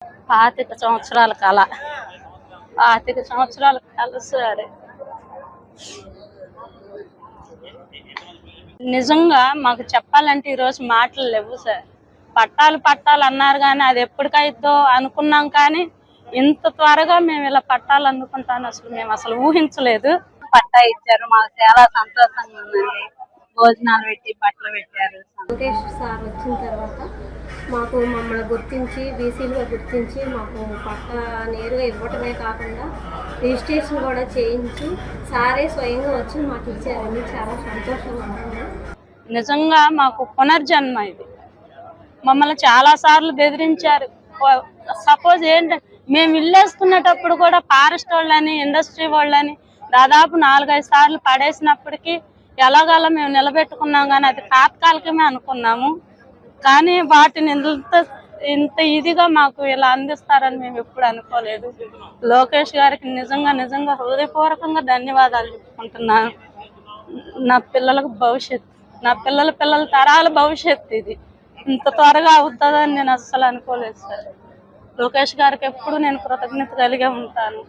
25 సంవత్సరాల కల. 25 సంవత్సరాల కల సార్. నిజంగా మాకు చెప్పాలంటే ఈరోజు మాటలు లేవు సార్. పట్టాలు అన్నారు కానీ అది ఎప్పటికైద్దో అనుకున్నాం, కానీ ఇంత త్వరగా మేము ఇలా పట్టాలు అందుకుంటాను మేము అసలు ఊహించలేదు. పట్టా ఇచ్చారు, మాకు చాలా సంతోషంగా ఉందండి. భోజనాలు పెట్టి బట్టలు పెట్టారు. వెంకటేష్ సార్ వచ్చిన తర్వాత మమ్మల్ని గుర్తించి బీసీలుగా గుర్తించి మాకు పట్టా నేరుగా ఇవ్వటమే కాకుండా రిజిస్ట్రేషన్ కూడా చేయించి సారే స్వయంగా వచ్చి మాకు ఇచ్చారండి. చాలా సంతోషంగా ఉంది. నిజంగా మాకు పునర్జన్మ ఇది. మమ్మల్ని చాలా సార్లు బెదిరించారు. సపోజ్ మేము ఇల్లేసుకునేటప్పుడు కూడా ఫారెస్ట్ వాళ్ళని, ఇండస్ట్రీ వాళ్ళని దాదాపు 4-5 సార్లు పడేసినప్పటికీ ఎలాగలా మేము నిలబెట్టుకున్నాం, కానీ అది తాత్కాలికమే అనుకున్నాము. కానీ వాటిని ఇంత ఇదిగా మాకు ఇలా అందిస్తారని మేము ఎప్పుడు అనుకోలేదు. లోకేష్ గారికి నిజంగా హృదయపూర్వకంగా ధన్యవాదాలు చెప్పుకుంటున్నాను. నా పిల్లలకు భవిష్యత్తు, నా పిల్లల తరాల భవిష్యత్తు ఇది ఇంత త్వరగా అవుతుందని నేను అస్సలు అనుకోలేదు సార్. లోకేష్ గారికి ఎప్పుడు నేను కృతజ్ఞత కలిగే ఉంటాను.